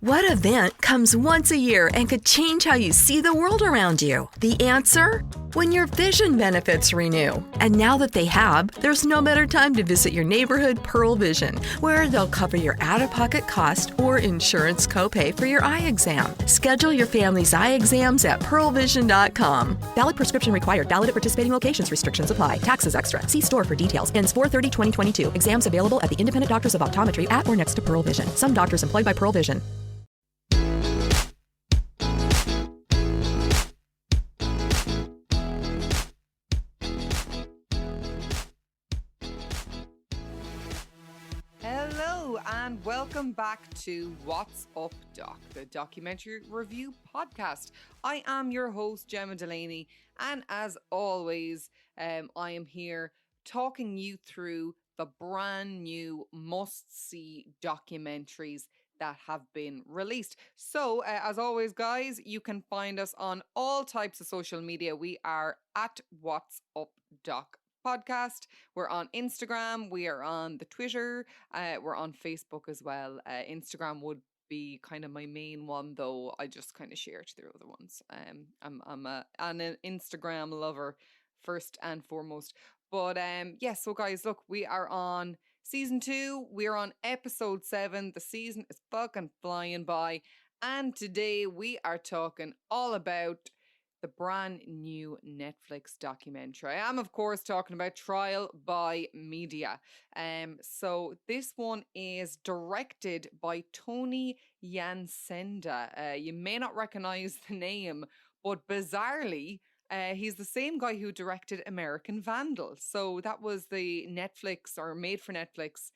What event comes once a year and could change how you see the world around you? The answer? When your vision benefits renew. And now that they have, there's no better time to visit your neighborhood Pearl Vision, where they'll cover your out-of-pocket cost or insurance copay for your eye exam. Schedule your family's eye exams at pearlvision.com. Valid prescription required. Valid at participating locations. Restrictions apply. Taxes extra. See store for details. Ends 4/30/2022. Exams available at the Independent Doctors of Optometry at or next to Pearl Vision. Some doctors employed by Pearl Vision. And welcome back to What's Up Doc, the documentary review podcast. I am your host, Gemma Delaney, and as always, I am here talking you through the brand new must-see documentaries that have been released. So, as always, guys, you can find us on all types of social media. We are at What's Up Doc podcast. We're on Instagram, we are on the Twitter, we're on Facebook as well. Instagram would be kind of my main one, though I just kind of share to the other ones. I'm an Instagram lover first and foremost. But yeah, so guys, look, we are on season 2, we're on episode 7. The season is fucking flying by, and today we are talking all about the brand new Netflix documentary. I am, of course, talking about Trial by Media. So this one is directed by Tony Yansenda. You may not recognize the name, but bizarrely, he's the same guy who directed American Vandal. So that was the Netflix or made for Netflix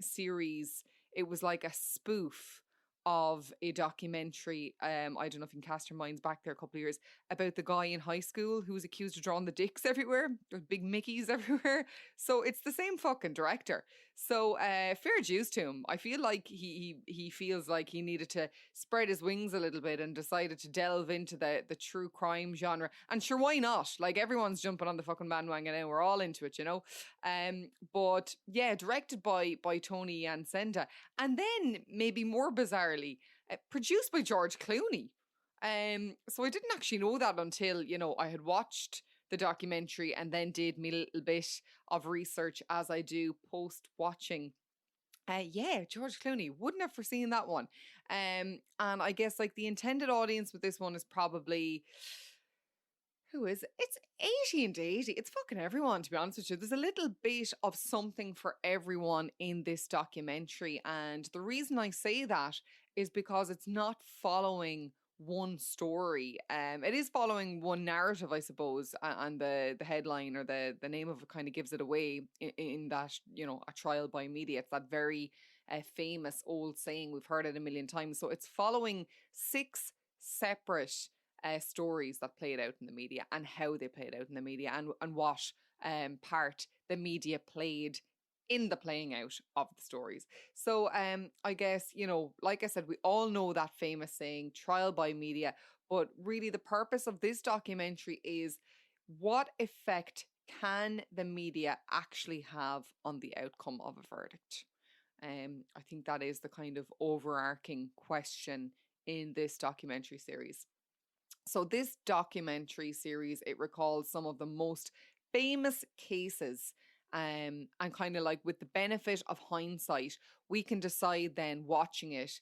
series. It was like a spoof of a documentary, I don't know if you can cast your minds back there a couple of years, about the guy in high school who was accused of drawing the dicks everywhere, with big Mickeys everywhere. So it's the same fucking director. So fair dues to him. I feel like he feels like he needed to spread his wings a little bit and decided to delve into the true crime genre. And sure, why not? Like, everyone's jumping on the fucking bandwagon now. We're all into it, you know? But yeah, directed by Tony Yansenda. And then, maybe more bizarrely, produced by George Clooney. So I didn't actually know that until, I had watched the documentary and then did me little bit of research as I do post watching. Yeah, George Clooney. Wouldn't have foreseen that one. And I guess like the intended audience with this one is probably, who is it? It's 80 and 80. It's fucking everyone, to be honest with you. There's a little bit of something for everyone in this documentary. And the reason I say that is because it's not following one story. It is following one narrative, I suppose, and the headline or the name of it kind of gives it away in that, a trial by media. It's that very famous old saying. We've heard it a million times. So it's following 6 separate stories that played out in the media and how they played out in the media and what part the media played in the playing out of the stories. So I guess, like I said, we all know that famous saying, trial by media, but really the purpose of this documentary is, what effect can the media actually have on the outcome of a verdict? I think that is the kind of overarching question in this documentary series. So this documentary series, it recalls some of the most famous cases, and kind of like with the benefit of hindsight, we can decide then watching it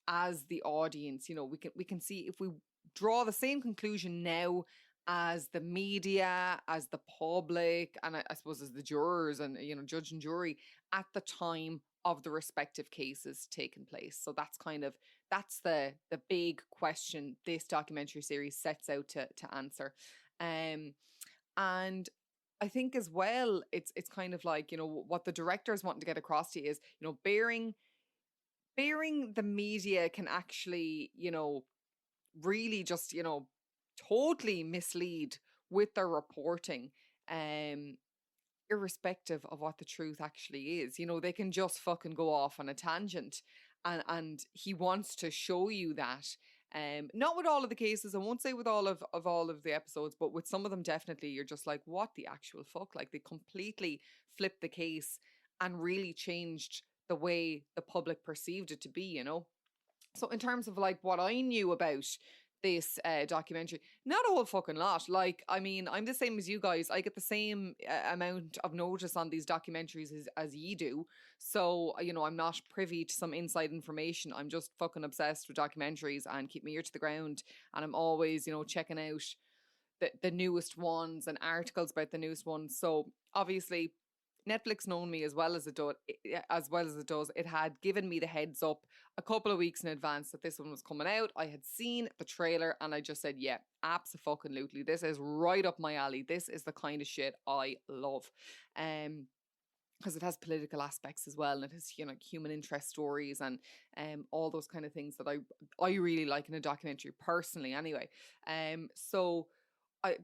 as the audience, we can see if we draw the same conclusion now as the media, as the public, and I suppose as the jurors and, judge and jury at the time of the respective cases taking place. So that's the big question this documentary series sets out to answer. And I think as well, it's kind of like, what the directors want to get across to you is, bearing the media can actually, really just, totally mislead with their reporting, irrespective of what the truth actually is. They can just fucking go off on a tangent, and he wants to show you that. Not with all of the cases, I won't say with all of the episodes, but with some of them definitely, you're just like, what the actual fuck? Like, they completely flipped the case and really changed the way the public perceived it to be, So in terms of like what I knew about this documentary, not a whole fucking lot. Like, I mean, I'm the same as you guys. I get the same amount of notice on these documentaries as ye do. So, I'm not privy to some inside information. I'm just fucking obsessed with documentaries and keep my ear to the ground. And I'm always, checking out the newest ones and articles about the newest ones. So obviously Netflix known me as well as it does. It had given me the heads up a couple of weeks in advance that this one was coming out. I had seen the trailer and I just said, yeah, absolutely. This is right up my alley. This is the kind of shit I love. Because it has political aspects as well, and it has human interest stories and all those kind of things that I really like in a documentary personally. Anyway, so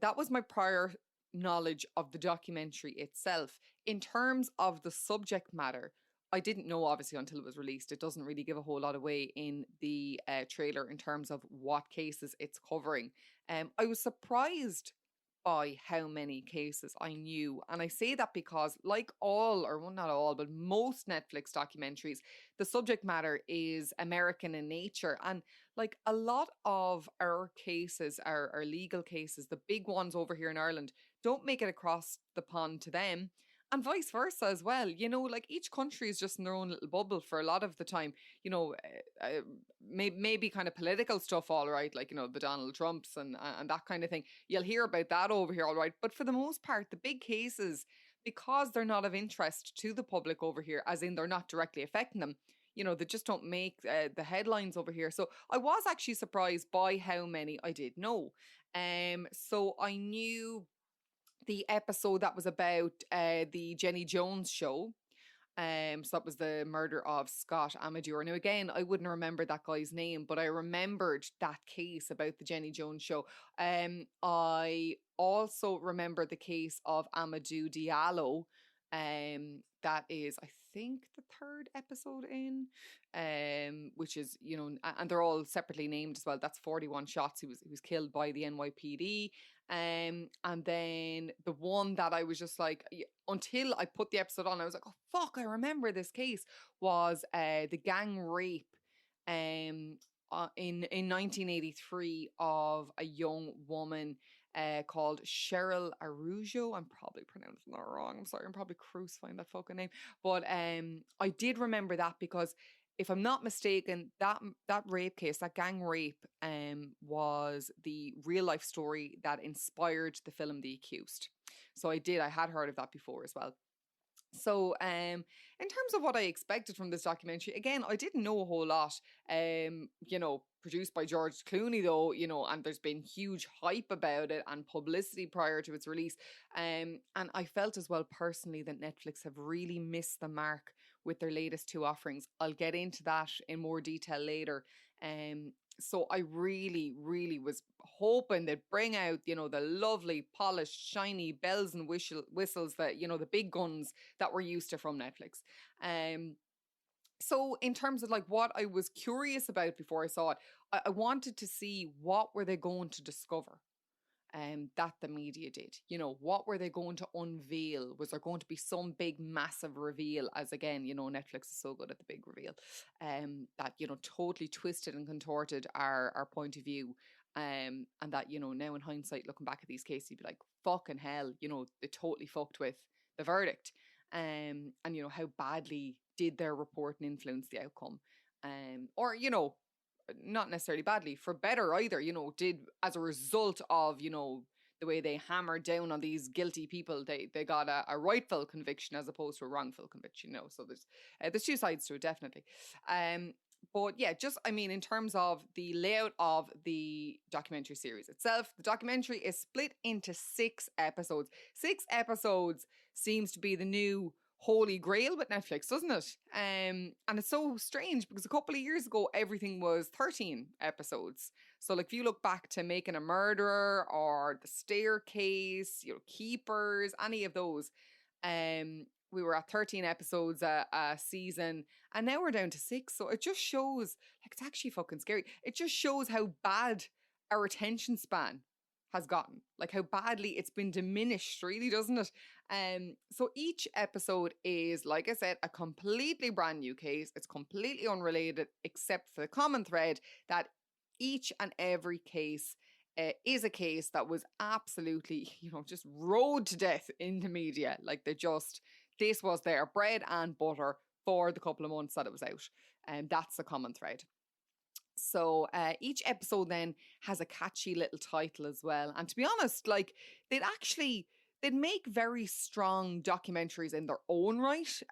that was my prior knowledge of the documentary itself. In terms of the subject matter, I didn't know obviously until it was released. It doesn't really give a whole lot away in the trailer in terms of what cases it's covering. I was surprised by how many cases I knew. And I say that because, like all, or well, not all, but most Netflix documentaries, the subject matter is American in nature. And like a lot of our cases, our legal cases, the big ones over here in Ireland, don't make it across the pond to them. And vice versa as well. Like each country is just in their own little bubble for a lot of the time. Maybe kind of political stuff, all right, like, the Donald Trumps and that kind of thing. You'll hear about that over here, all right. But for the most part, the big cases, because they're not of interest to the public over here, as in they're not directly affecting them, they just don't make the headlines over here. So I was actually surprised by how many I did know. So I knew the episode that was about the Jenny Jones show. So that was the murder of Scott Amadeur. Now, again, I wouldn't remember that guy's name, but I remembered that case about the Jenny Jones show. I also remember the case of Amadou Diallo. That is, I think, the third episode in, which is, and they're all separately named as well. That's 41 shots. He was killed by the NYPD. And then the one that I was just like, until I put the episode on, I was like, oh fuck, I remember this case, was the gang rape in 1983 of a young woman called Cheryl Arujo. I'm probably pronouncing that wrong. I'm sorry, I'm probably crucifying that fucking name. But I did remember that because if I'm not mistaken, that rape case, that gang rape, was the real life story that inspired the film The Accused. So I had heard of that before as well. So, in terms of what I expected from this documentary, again, I didn't know a whole lot. Produced by George Clooney, though, and there's been huge hype about it and publicity prior to its release. And I felt as well personally that Netflix have really missed the mark with their latest two offerings. I'll get into that in more detail later. So I really, really was hoping they'd bring out, the lovely, polished, shiny bells and whistles that, the big guns that we're used to from Netflix. So in terms of like what I was curious about before I saw it, I wanted to see what were they going to discover. That the media did. What were they going to unveil? Was there going to be some big, massive reveal? As again, Netflix is so good at the big reveal. That, totally twisted and contorted our point of view. And that, now in hindsight, looking back at these cases, you'd be like, fucking hell, they totally fucked with the verdict. And, how badly did their reporting influence the outcome? Or, not necessarily badly, for better either, did as a result of, the way they hammered down on these guilty people, they got a rightful conviction as opposed to a wrongful conviction, so there's two sides to it, definitely. But yeah, just, in terms of the layout of the documentary series itself, the documentary is split into 6 episodes. 6 episodes seems to be the new holy grail with Netflix, doesn't it? And it's so strange because a couple of years ago, everything was 13 episodes. So like if you look back to Making a Murderer or The Staircase, Keepers, any of those, we were at 13 episodes a season, and now we're down to 6. So it just shows, like, it's actually fucking scary. It just shows how bad our attention span has gotten, like how badly it's been diminished, really, doesn't it? So each episode is, like I said, a completely brand new case. It's completely unrelated, except for the common thread that each and every case is a case that was absolutely, just rode to death in the media. Like this was their bread and butter for the couple of months that it was out. And that's the common thread. So each episode then has a catchy little title as well. And to be honest, like they'd make very strong documentaries in their own right.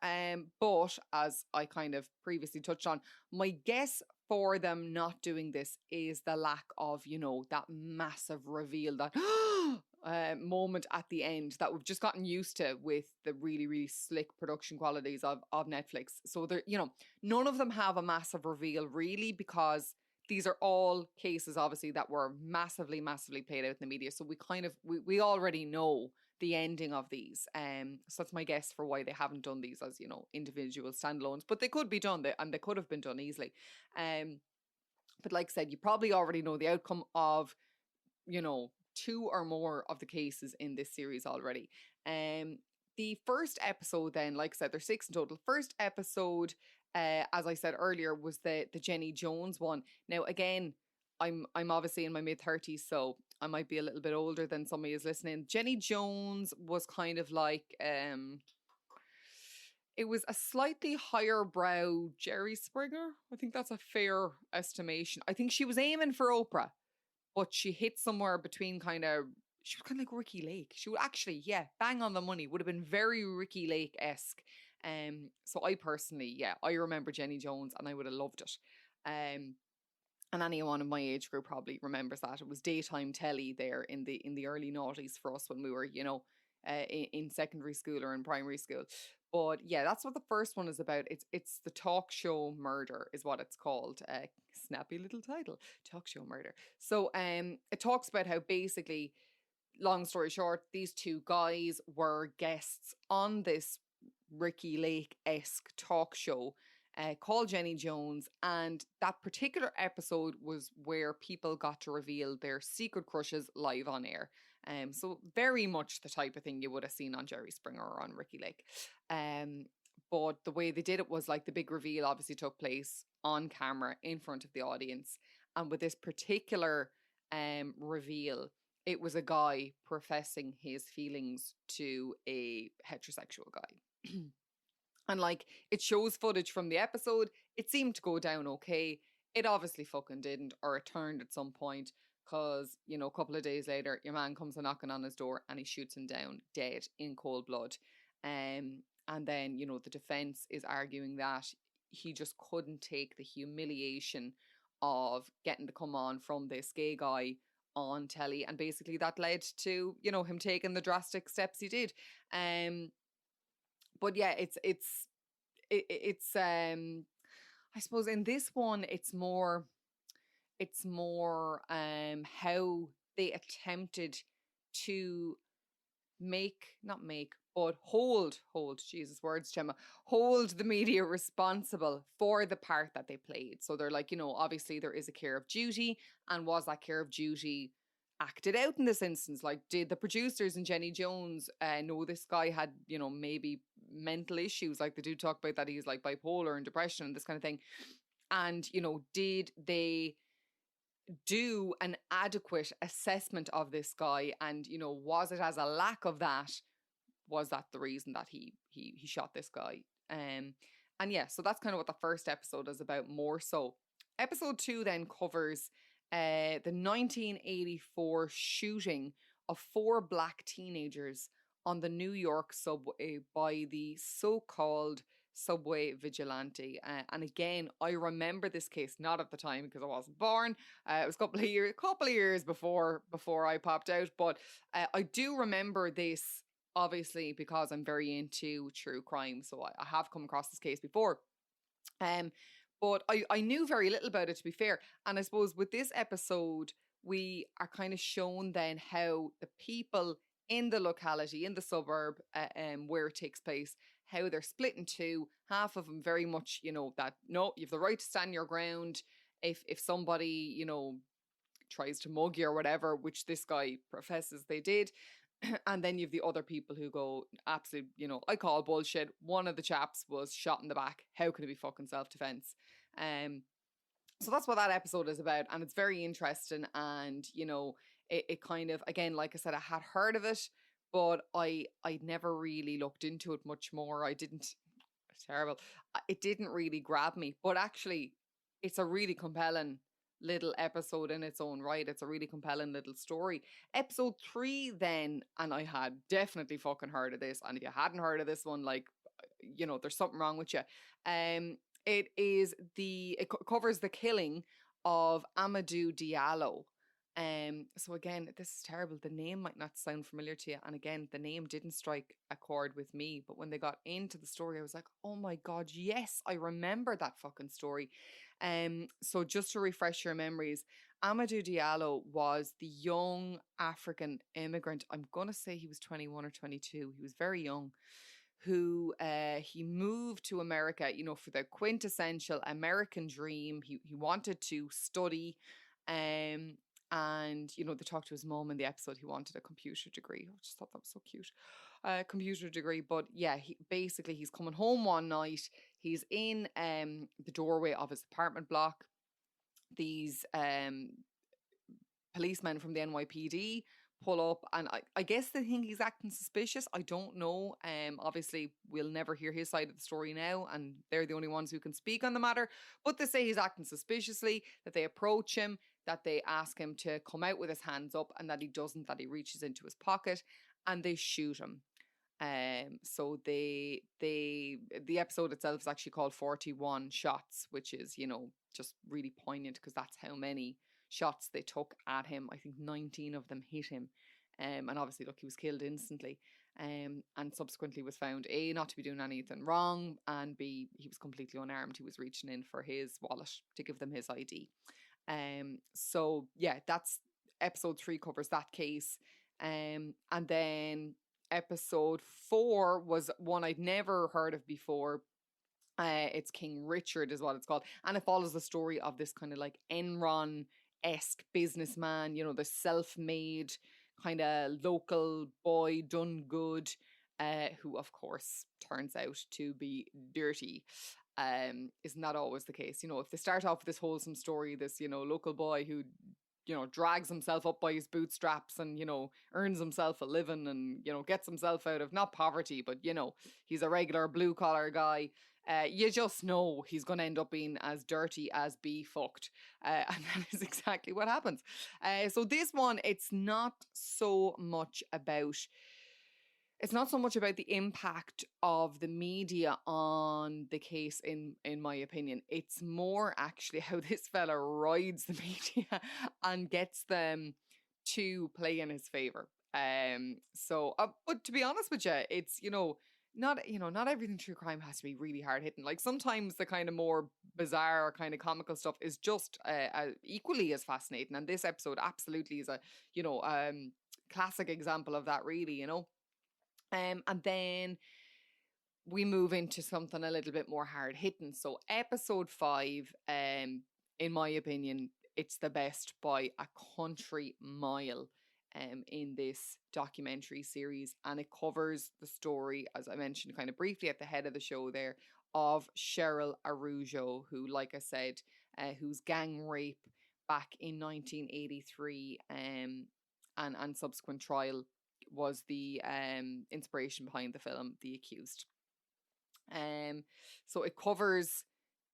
But as I kind of previously touched on, my guess for them not doing this is the lack of, that massive reveal, that moment at the end that we've just gotten used to with the really, really slick production qualities of Netflix. So they're, none of them have a massive reveal really, because these are all cases obviously that were massively, massively played out in the media. So we already know the ending of these. So that's my guess for why they haven't done these as, individual standalones. But they could be done, and they could have been done easily. But like I said, you probably already know the outcome of, two or more of the cases in this series already. The first episode then, like I said, there's 6 in total. First episode, as I said earlier, was the Jenny Jones one. Now, again, I'm obviously in my mid-30s, so I might be a little bit older than somebody who's listening. Jenny Jones was kind of like, it was a slightly higher brow Jerry Springer. I think that's a fair estimation. I think she was aiming for Oprah, but she hit somewhere between she was kind of like Ricky Lake. She would actually, bang on the money, would have been very Ricky Lake-esque. So I personally, I remember Jenny Jones and I would have loved it. And anyone in my age group probably remembers that. It was daytime telly there in the early noughties for us when we were, in secondary school or in primary school. But that's what the first one is about. It's the talk show murder is what it's called. Snappy little title, talk show murder. So it talks about how basically, long story short, these 2 guys were guests on this Ricky Lake-esque talk show called Jenny Jones, and that particular episode was where people got to reveal their secret crushes live on air. So very much the type of thing you would have seen on Jerry Springer or on Ricky Lake. But the way they did it was like the big reveal obviously took place on camera in front of the audience. And with this particular reveal, it was a guy professing his feelings to a heterosexual guy. And like, it shows footage from the episode. It seemed to go down okay. It obviously fucking didn't, or it turned at some point, because, a couple of days later, your man comes a knocking on his door and he shoots him down dead in cold blood. And then, the defense is arguing that he just couldn't take the humiliation of getting to come on from this gay guy on telly. And basically that led to, him taking the drastic steps he did. But it's I suppose in this one it's more how they attempted to hold Jesus words, Gemma, hold the media responsible for the part that they played. So they're like, obviously there is a care of duty, and was that care of duty acted out in this instance? Like, did the producers and Jenny Jones know this guy had, maybe mental issues? Like, they do talk about that he's like bipolar and depression and this kind of thing. And, did they do an adequate assessment of this guy? And, was it as a lack of that? Was that the reason that he shot this guy? So that's kind of what the first episode is about more so. Episode 2 then covers the 1984 shooting of 4 black teenagers on the New York subway by the so-called subway vigilante. And again, I remember this case, not at the time because I wasn't born. It was a couple of years before I popped out. But I do remember this, obviously, because I'm very into true crime. So I have come across this case before. But I knew very little about it, to be fair. And I suppose with this episode, we are kind of shown then how the people in the locality, in the suburb where it takes place, how they're split in 2. Half of them very much, that, no, you have the right to stand your ground. If somebody, tries to mug you or whatever, which this guy professes they did, And then you have the other people who go, absolute, you know, I call bullshit. One of the chaps was shot in the back. How can it be fucking self-defense? So that's what that episode is about. And it's very interesting. And, you know, it kind of, again, like I said, I had heard of it, but I never really looked into it much more. I didn't, it's terrible. It didn't really grab me. But actually, it's a really compelling little episode in its own right. It's a really compelling little story. Episode 3 then, and I had definitely fucking heard of this. And if you hadn't heard of this one, like, you know, there's something wrong with you. It covers the killing of Amadou Diallo. So again, this is terrible. The name might not sound familiar to you. And again, the name didn't strike a chord with me. But when they got into the story, I was like, oh my God, yes, I remember that fucking story. So just to refresh your memories, Amadou Diallo was the young African immigrant. I'm going to say he was 21 or 22. He was very young, who he moved to America, you know, for the quintessential American dream. He wanted to study, and, you know, they talked to his mom in the episode. He wanted a computer degree. I just thought that was so cute. Computer degree. But yeah, he's coming home one night. He's in the doorway of his apartment block. These policemen from the NYPD pull up, and I guess they think he's acting suspicious. I don't know. Obviously, we'll never hear his side of the story now, and they're the only ones who can speak on the matter. But they say he's acting suspiciously, that they approach him, that they ask him to come out with his hands up, and that he doesn't, that he reaches into his pocket, and they shoot him. So the episode itself is actually called 41 Shots, which is, you know, just really poignant because that's how many shots they took at him. I think 19 of them hit him. And obviously, look, he was killed instantly. And subsequently was found, A, not to be doing anything wrong, and B, he was completely unarmed. He was reaching in for his wallet to give them his ID. So yeah, that's episode 3 covers that case. And then episode 4 was one I'd never heard of before. It's King Richard is what it's called. And it follows the story of this kind of like Enron-esque businessman, you know, the self-made kind of local boy done good, who of course turns out to be dirty. Isn't that always the case? You know, if they start off with this wholesome story, this, you know, local boy who, you know, drags himself up by his bootstraps and, you know, earns himself a living and, you know, gets himself out of not poverty, but, you know, he's a regular blue collar guy. You just know he's going to end up being as dirty as be fucked. And that is exactly what happens. So this one, it's not so much about the impact of the media on the case, in my opinion. It's more actually how this fella rides the media and gets them to play in his favor. But to be honest with you, it's, not everything true crime has to be really hard hitting. Like sometimes the kind of more bizarre, kind of comical stuff is just equally as fascinating. And this episode absolutely is a classic example of that, really. And then we move into something a little bit more hard hitting. So episode 5, in my opinion, it's the best by a country mile in this documentary series. And it covers the story, as I mentioned kind of briefly at the head of the show there, of Cheryl Arujo, who, like I said, whose gang rape back in 1983 and subsequent trial was the inspiration behind the film The Accused. So it covers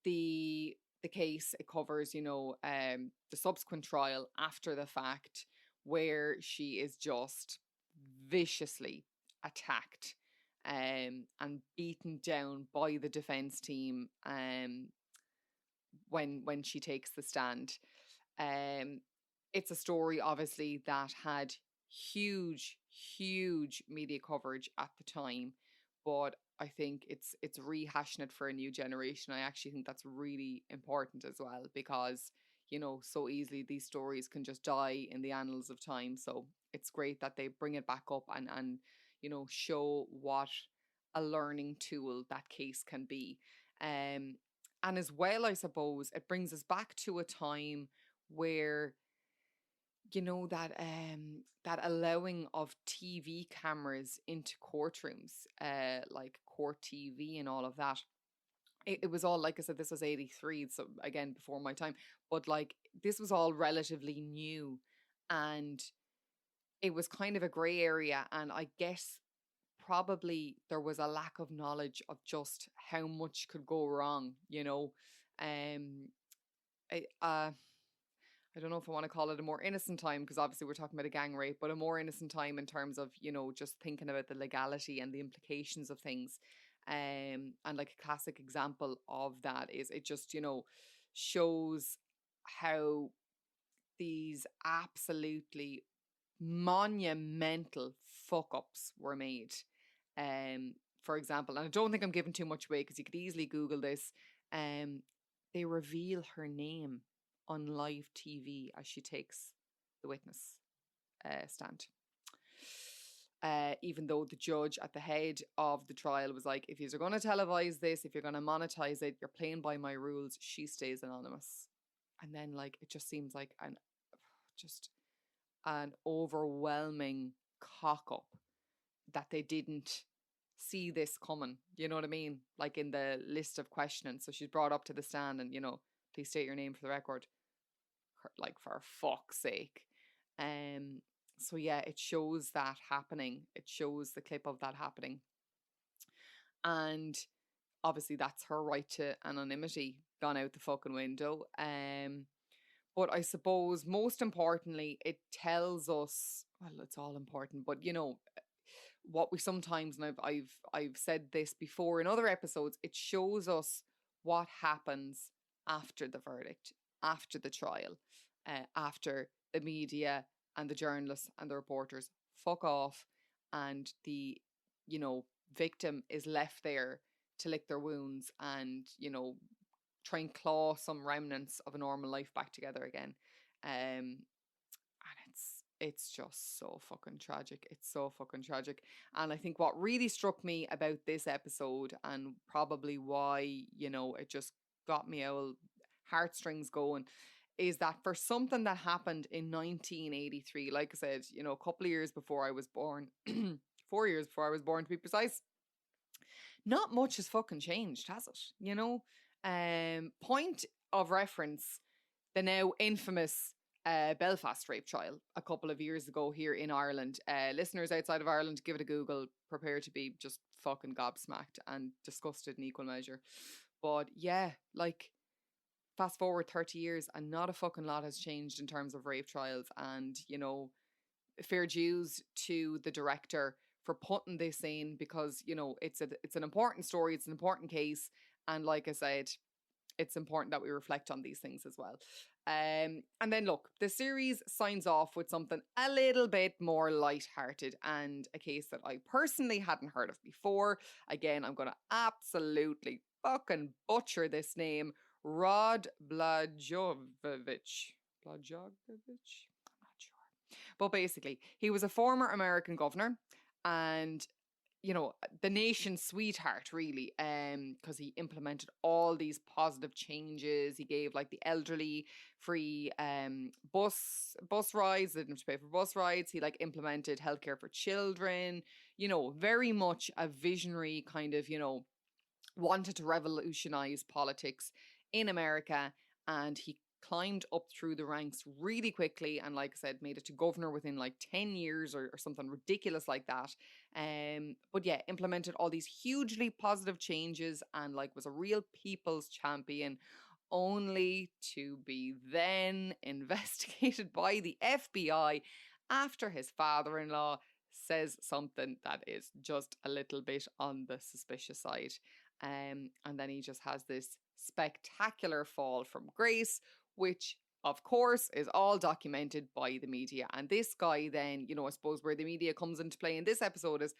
the case. It covers, the subsequent trial after the fact, where she is just viciously attacked and beaten down by the defense team when she takes the stand. It's a story, obviously, that had huge media coverage at the time, but I think it's rehashing it for a new generation. I actually think that's really important as well, because so easily these stories can just die in the annals of time. So it's great that they bring it back up and show what a learning tool that case can be. And as well, I suppose it brings us back to a time where you know, that allowing of TV cameras into courtrooms, like court TV and all of that. It was all, like I said, this was 83, so again before my time, but like this was all relatively new, and it was kind of a grey area, and I guess probably there was a lack of knowledge of just how much could go wrong, you know. Um, I don't know if I want to call it a more innocent time, because obviously we're talking about a gang rape, but a more innocent time in terms of, you know, just thinking about the legality and the implications of things. And like a classic example of that is it just, you know, shows how these absolutely monumental fuck ups were made. For example, and I don't think I'm giving too much away because you could easily Google this. Um, they reveal her name on live TV as she takes the witness stand. Even though the judge at the head of the trial was like, if you're going to televise this, if you're going to monetize it, you're playing by my rules. She stays anonymous. And then, like, it just seems like an overwhelming cock up that they didn't see this coming. You know what I mean? Like in the list of questioning. So she's brought up to the stand and, you know, please state your name for the record. Like, for fuck's sake. So yeah, it shows that happening. It shows the clip of that happening. And obviously that's her right to anonymity gone out the fucking window. But I suppose most importantly, it tells us, well, it's all important, but you know, what we sometimes, and I've said this before in other episodes, it shows us what happens after the verdict, after the trial, after the media and the journalists and the reporters fuck off, and the, you know, victim is left there to lick their wounds and, you know, try and claw some remnants of a normal life back together again. And it's just so fucking tragic. It's so fucking tragic. And I think what really struck me about this episode, and probably why, you know, it just got me all heartstrings going, is that for something that happened in 1983, like I said, you know, a couple of years before I was born, 4 years before I was born to be precise, not much has fucking changed, has it? You know? Point of reference, the now infamous Belfast rape trial a couple of years ago here in Ireland. Listeners outside of Ireland, give it a Google. Prepare to be just fucking gobsmacked and disgusted in equal measure. But yeah, like, fast forward 30 years and not a fucking lot has changed in terms of rape trials. And, you know, fair dues to the director for putting this in, because, you know, it's an important story, it's an important case, and like I said, it's important that we reflect on these things as well. And then look, the series signs off with something a little bit more light-hearted, and a case that I personally hadn't heard of before. Again, I'm gonna absolutely fucking butcher this name. Rod Blagojevich. Blagojevich? But basically, he was a former American governor, and, you know, the nation's sweetheart, really, because he implemented all these positive changes. He gave, like, the elderly free bus rides. They didn't have to pay for bus rides. He, like, implemented healthcare for children. You know, very much a visionary kind of, you know, wanted to revolutionize politics in America, and he climbed up through the ranks really quickly, and like I said, made it to governor within like 10 years or something ridiculous like that. But yeah, implemented all these hugely positive changes, and like was a real people's champion, only to be then investigated by the FBI after his father-in-law says something that is just a little bit on the suspicious side. And then he just has this spectacular fall from grace, which of course is all documented by the media. And this guy then, you know, I suppose where the media comes into play in this episode is,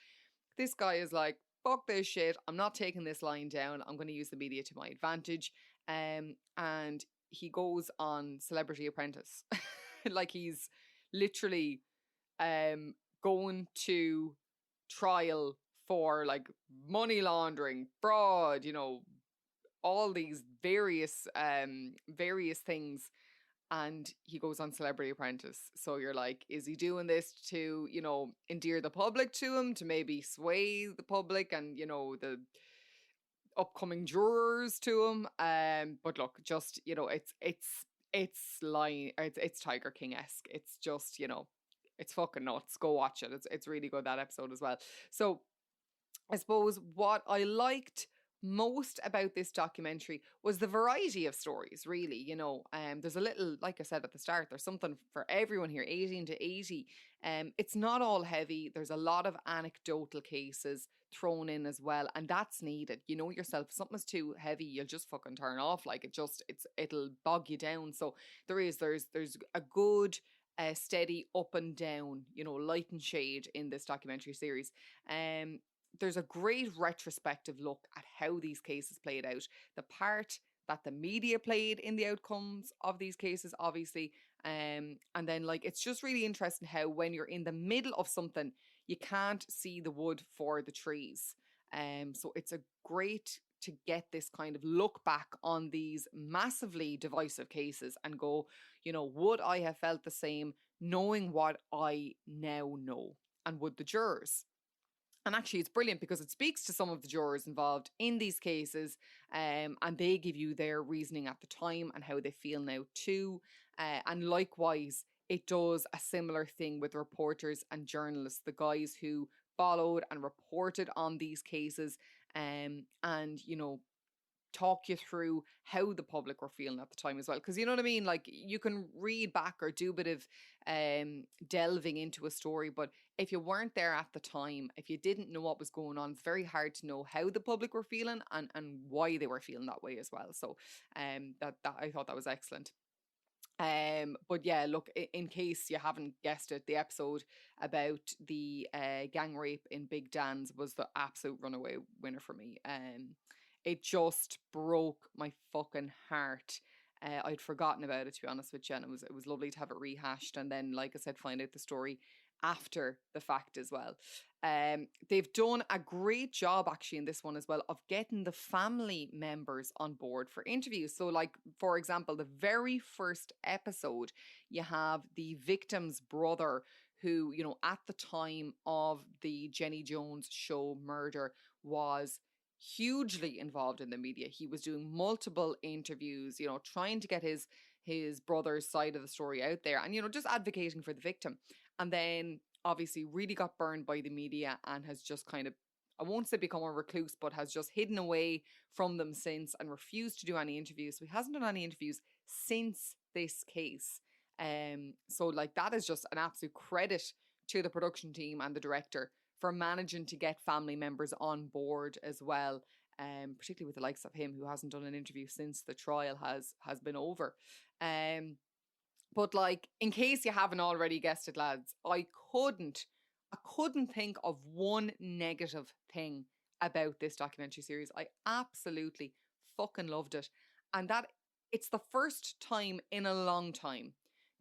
this guy is like, fuck this shit, I'm not taking this line down, I'm going to use the media to my advantage. And he goes on Celebrity Apprentice. Like, he's literally going to trial for like money laundering, fraud, you know, all these various things. and he goes on Celebrity Apprentice. So you're like, is he doing this to, you know, endear the public to him, to maybe sway the public and, you know, the upcoming jurors to him? But look, just, you know, it's Tiger King-esque. It's just, you know, it's fucking nuts. Go watch it. It's really good, that episode as well. So I suppose what I liked most about this documentary was the variety of stories, really. You know, there's a little, like I said at the start, there's something for everyone here, 18 to 80. It's not all heavy. There's a lot of anecdotal cases thrown in as well, and that's needed. You know yourself, if something's too heavy, you'll just fucking turn off. Like it'll bog you down. So there's a good steady up and down, you know, light and shade in this documentary series. There's a great retrospective look at how these cases played out, the part that the media played in the outcomes of these cases, obviously. And then, like, it's just really interesting how when you're in the middle of something, you can't see the wood for the trees. So it's a great to get this kind of look back on these massively divisive cases and go, you know, would I have felt the same knowing what I now know? And would the jurors? And actually, it's brilliant because it speaks to some of the jurors involved in these cases, and they give you their reasoning at the time and how they feel now too. And likewise, it does a similar thing with reporters and journalists, the guys who followed and reported on these cases, and, you know, talk you through how the public were feeling at the time as well. Because you know what I mean? Like, you can read back or do a bit of delving into a story, but if you weren't there at the time, if you didn't know what was going on, it's very hard to know how the public were feeling and why they were feeling that way as well. So that I thought that was excellent. But yeah, look, in case you haven't guessed it, the episode about the gang rape in Big Dan's was the absolute runaway winner for me. It just broke my fucking heart. I'd forgotten about it, to be honest with you, and it was lovely to have it rehashed, and then, like I said, find out the story after the fact as well. They've done a great job actually in this one as well of getting the family members on board for interviews. So, like, for example, the very first episode, you have the victim's brother who, you know, at the time of the Jenny Jones show murder was hugely involved in the media. He was doing multiple interviews, you know, trying to get his brother's side of the story out there and, you know, just advocating for the victim. And then obviously really got burned by the media and has just kind of, I won't say become a recluse, but has just hidden away from them since and refused to do any interviews. So he hasn't done any interviews since this case. So like, that is just an absolute credit to the production team and the director for managing to get family members on board as well, particularly with the likes of him, who hasn't done an interview since the trial has been over. But like, in case you haven't already guessed it, lads, I couldn't think of one negative thing about this documentary series. I absolutely fucking loved it. And that it's the first time in a long time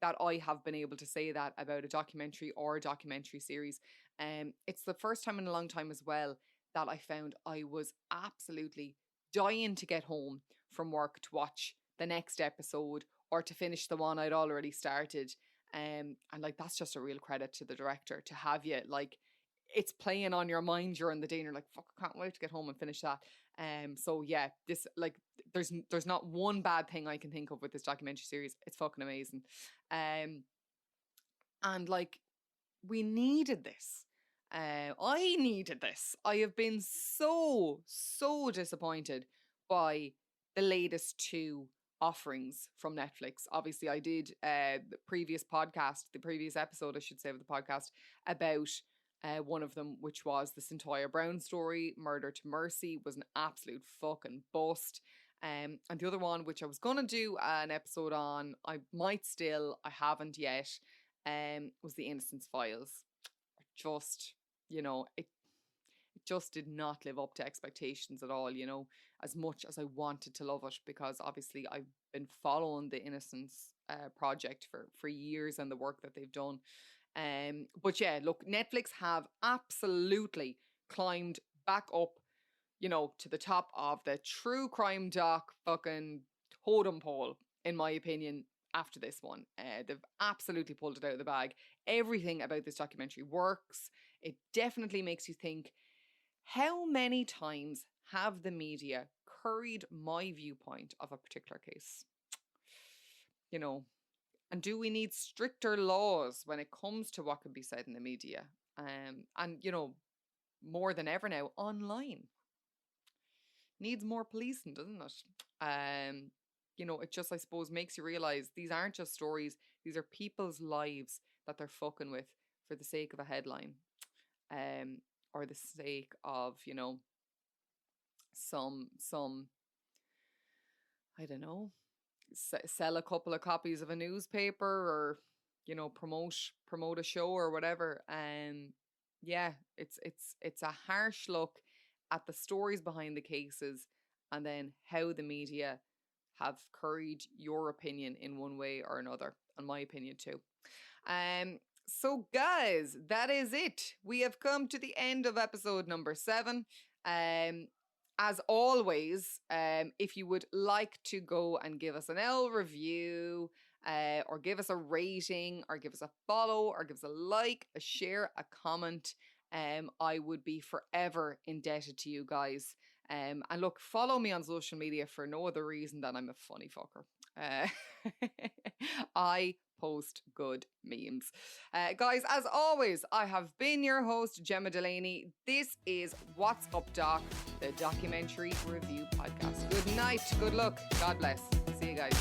that I have been able to say that about a documentary or a documentary series. It's the first time in a long time as well that I found I was absolutely dying to get home from work to watch the next episode or to finish the one I'd already started. And like, that's just a real credit to the director to have you, like, it's playing on your mind during the day and you're like, fuck, I can't wait to get home and finish that. So yeah, this, like, there's not one bad thing I can think of with this documentary series. It's fucking amazing. And like, we needed this. I needed this. I have been so disappointed by the latest two offerings from Netflix. Obviously, I did the previous episode, I should say, of the podcast about one of them, which was the Cyntoia Brown story, Murder to Mercy, was an absolute fucking bust. And the other one, which I was going to do an episode on, I haven't yet, was the Innocence Files. Just, you know, it just did not live up to expectations at all, you know, as much as I wanted to love it, because obviously I've been following the Innocence project for years and the work that they've done. But yeah, look, Netflix have absolutely climbed back up, you know, to the top of the true crime doc fucking totem pole, in my opinion. after this one. They've absolutely pulled it out of the bag. Everything about this documentary works. It definitely makes you think, how many times have the media curried my viewpoint of a particular case? You know, and do we need stricter laws when it comes to what can be said in the media? And, you know, more than ever now, online. Needs more policing, doesn't it? You know, it just, I suppose, makes you realise these aren't just stories. These are people's lives that they're fucking with for the sake of a headline. Or the sake of, you know, some I don't know, sell a couple of copies of a newspaper, or, you know, promote a show or whatever. Yeah, it's a harsh look at the stories behind the cases, and then how the media have curried your opinion in one way or another, and my opinion too. So guys, that is it. We have come to the end of episode number 7. As always, if you would like to go and give us an L review, or give us a rating, or give us a follow, or give us a like, a share, a comment, I would be forever indebted to you guys. And look, follow me on social media for no other reason than I'm a funny fucker. I post good memes. Guys, as always, I have been your host, Gemma Delaney. This is What's Up Doc, the documentary review podcast. Good night, good luck, God bless. See you guys.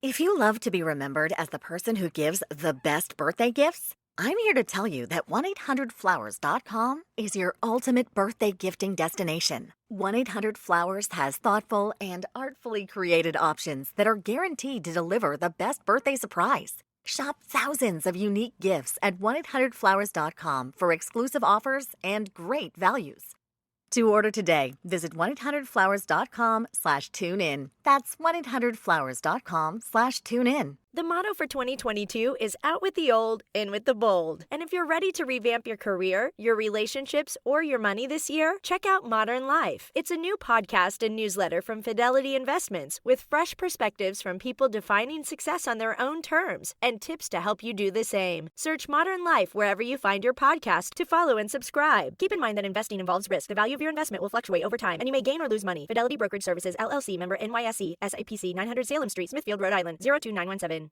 If you love to be remembered as the person who gives the best birthday gifts, I'm here to tell you that 1-800-Flowers.com is your ultimate birthday gifting destination. 1-800-Flowers has thoughtful and artfully created options that are guaranteed to deliver the best birthday surprise. Shop thousands of unique gifts at 1-800-Flowers.com for exclusive offers and great values. To order today, visit 1-800-Flowers.com/tune-in. That's 1-800-Flowers.com/tune-in. The motto for 2022 is out with the old, in with the bold. And if you're ready to revamp your career, your relationships, or your money this year, check out Modern Life. It's a new podcast and newsletter from Fidelity Investments with fresh perspectives from people defining success on their own terms and tips to help you do the same. Search Modern Life wherever you find your podcast to follow and subscribe. Keep in mind that investing involves risk. The value of your investment will fluctuate over time, and you may gain or lose money. Fidelity Brokerage Services, LLC, member NYSE, SIPC, 900 Salem Street, Smithfield, Rhode Island, 02917.